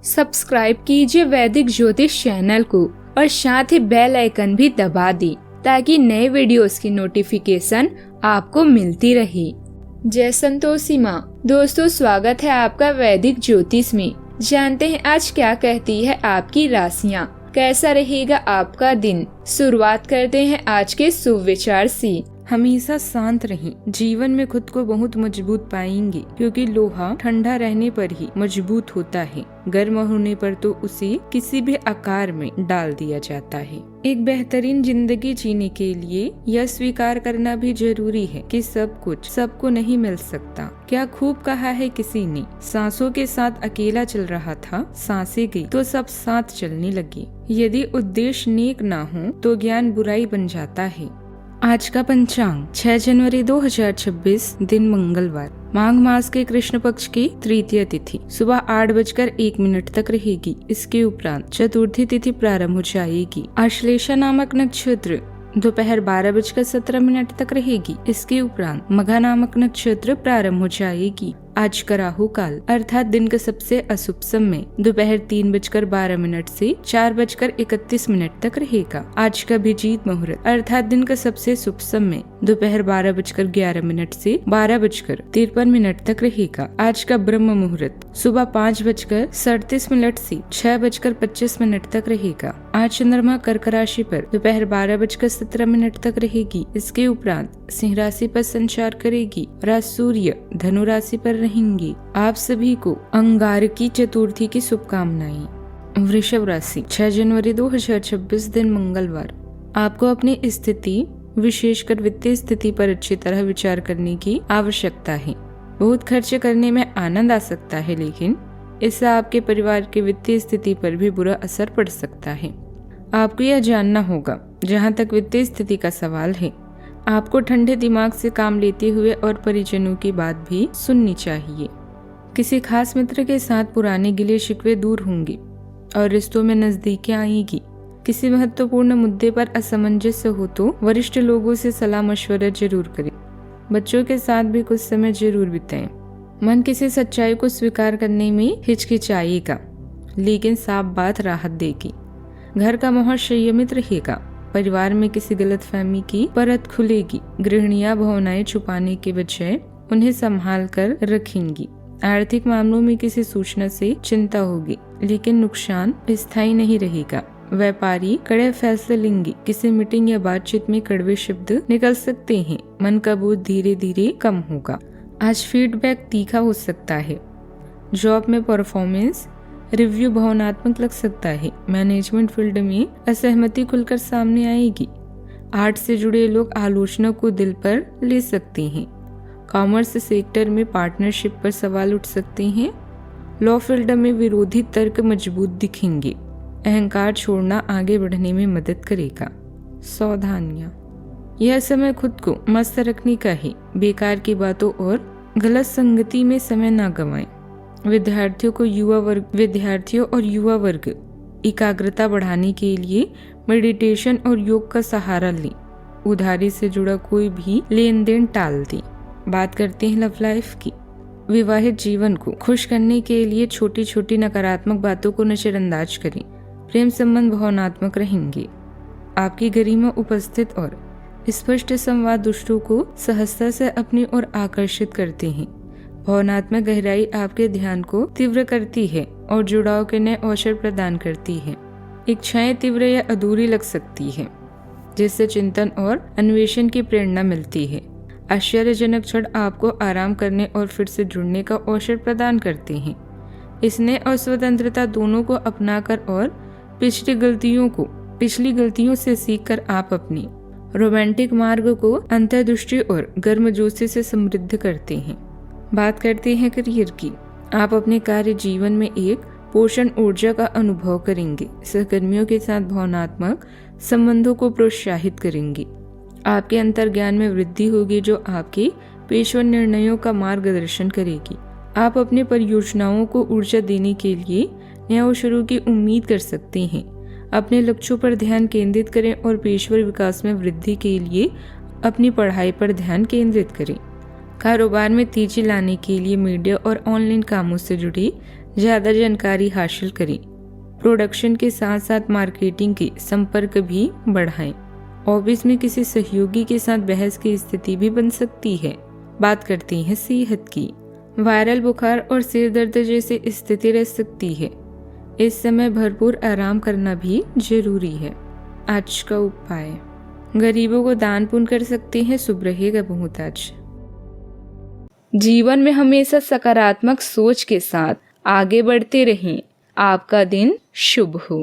Subscribe कीजिए वैदिक ज्योतिष चैनल को और साथ ही बेल आइकन भी दबा दी ताकि नए वीडियोस की नोटिफिकेशन आपको मिलती रहे। जय संतोषी माँ। दोस्तों, स्वागत है आपका वैदिक ज्योतिष में। जानते हैं आज क्या कहती है आपकी राशियाँ, कैसा रहेगा आपका दिन। शुरुआत करते हैं आज के शुभ विचार से। हमेशा शांत रहें, जीवन में खुद को बहुत मजबूत पाएंगे क्योंकि लोहा ठंडा रहने पर ही मजबूत होता है, गर्म होने पर तो उसे किसी भी आकार में डाल दिया जाता है। एक बेहतरीन जिंदगी जीने के लिए यह स्वीकार करना भी जरूरी है कि सब कुछ सबको नहीं मिल सकता। क्या खूब कहा है किसी ने, सांसों के साथ अकेला चल रहा था, सांसें गई तो सब साथ चलने लगी। यदि उद्देश्य नेक ना हो तो ज्ञान बुराई बन जाता है। आज का पंचांग 6 जनवरी 2026, दिन मंगलवार, माघ मास के कृष्ण पक्ष की तृतीय तिथि सुबह 8:01 तक रहेगी। इसके उपरांत चतुर्थी तिथि प्रारंभ हो जाएगी। आश्लेषा नामक नक्षत्र दोपहर 12:17 तक रहेगी। इसके उपरांत मघा नामक नक्षत्र प्रारंभ हो जाएगी। आज का राहु काल अर्थात दिन का सबसे अशुभ समय दोपहर 3:12 से 4:31 तक रहेगा। आज का अभिजीत मुहूर्त अर्थात दिन का सबसे शुभ समय दोपहर 12:11 से 12:53 तक रहेगा। आज का ब्रह्म मुहूर्त सुबह 5:37 से 6:25 तक रहेगा। आज चंद्रमा कर्क राशि पर दोपहर 12:17 तक रहेगी। इसके उपरांत सिंह राशि पर संचार करेगी और आज सूर्य धनु राशि पर रहेंगे। आप सभी को अंगारकी चतुर्थी की शुभकामनाएं। वृषभ राशि 6 जनवरी 2026, दिन मंगलवार, आपको अपनी स्थिति विशेषकर वित्तीय स्थिति पर अच्छी तरह विचार करने की आवश्यकता है। बहुत खर्च करने में आनंद आ सकता है, लेकिन इससे आपके परिवार की वित्तीय स्थिति पर भी बुरा असर पड़ सकता है। आपको यह जानना होगा, जहाँ तक वित्तीय स्थिति का सवाल है, आपको ठंडे दिमाग से काम लेते हुए और परिजनों की बात भी सुननी चाहिए। किसी खास मित्र के साथ पुराने गिले शिकवे दूर होंगे और रिश्तों में नजदीकियां आएगी। किसी महत्वपूर्ण मुद्दे पर असमंजस हो तो वरिष्ठ लोगों से सलाह मशवरा जरूर करें। बच्चों के साथ भी कुछ समय जरूर बिताएं। मन किसी सच्चाई को स्वीकार करने में हिचकिचाएगा, लेकिन साफ बात राहत देगी। घर का माहौल संयमित रहेगा। परिवार में किसी गलतफहमी की परत खुलेगी। गृहिणियां भावनाएं छुपाने के बजाय उन्हें संभाल कर रखेंगी। आर्थिक मामलों में किसी सूचना से चिंता होगी, लेकिन नुकसान स्थायी नहीं रहेगा। व्यापारी कड़े फैसले लेंगे। किसी मीटिंग या बातचीत में कड़वे शब्द निकल सकते हैं। मन का बोझ धीरे धीरे कम होगा। आज फीडबैक तीखा हो सकता है। जॉब में परफॉर्मेंस रिव्यू भावनात्मक लग सकता है। मैनेजमेंट फील्ड में असहमति खुलकर सामने आएगी। आर्ट से जुड़े लोग आलोचना को दिल पर ले सकते हैं। कॉमर्स सेक्टर में पार्टनरशिप पर सवाल उठ सकते हैं। लॉ फील्ड में विरोधी तर्क मजबूत दिखेंगे। अहंकार छोड़ना आगे बढ़ने में मदद करेगा। सावधानियां, यह समय खुद को मस्त रखने का है। बेकार की बातों और गलत संगति में समय न गंवाएं। विद्यार्थियों और युवा वर्ग एकाग्रता बढ़ाने के लिए मेडिटेशन और योग का सहारा लें। उधारी से जुड़ा कोई भी लेन देन टाल दें। बात करते हैं लव लाइफ की। विवाहित जीवन को खुश करने के लिए छोटी छोटी नकारात्मक बातों को नजरअंदाज करें। प्रेम संबंध भावनात्मक रहेंगे। आपकी गरिमा उपस्थित और स्पष्ट संवाद दुष्टों को सहजता से अपनी ओर आकर्षित करते हैं। भावनात्मक गहराई आपके ध्यान को तीव्र करती है और जुड़ाव के नए अवसर प्रदान करती है। इच्छाएं तीव्र या अधूरी लग सकती है, जिससे चिंतन और अन्वेषण की प्रेरणा मिलती है। आश्चर्यजनक क्षण आपको आराम करने और फिर से जुड़ने का अवसर प्रदान करते हैं। स्नेह और स्वतंत्रता दोनों को अपनाकर और पिछली गलतियों से सीखकर आप अपनी रोमांटिक मार्ग को अंतर्दृष्टि और गर्मजोशी से समृद्ध करते हैं। बात करते हैं करियर की। आप अपने कार्य जीवन में एक पोषण ऊर्जा का अनुभव करेंगे। सहकर्मियों के साथ भावनात्मक संबंधों को प्रोत्साहित करेंगे। आपके अंतर्ज्ञान में वृद्धि होगी जो आपके पेशेवर निर्णयों का मार्गदर्शन करेगी। आप अपने परियोजनाओं को ऊर्जा देने के लिए नए अवसरों की उम्मीद कर सकते हैं। अपने लक्ष्यों पर ध्यान केंद्रित करें और पेशेवर विकास में वृद्धि के लिए अपनी पढ़ाई पर ध्यान केंद्रित करें। कारोबार में तेजी लाने के लिए मीडिया और ऑनलाइन कामों से जुड़ी ज़्यादा जानकारी हासिल करें। प्रोडक्शन के साथ साथ मार्केटिंग के संपर्क भी बढ़ाएं। ऑफिस में किसी सहयोगी के साथ बहस की स्थिति भी बन सकती है। बात करते हैं सेहत की। वायरल बुखार और सिर दर्द जैसी स्थिति रह सकती है। इस समय भरपूर आराम करना भी जरूरी है। आज का उपाय, गरीबों को दान पुण्य कर सकते हैं, शुभ रहेगा बहुत आज। जीवन में हमेशा सकारात्मक सोच के साथ आगे बढ़ते रहें। आपका दिन शुभ हो।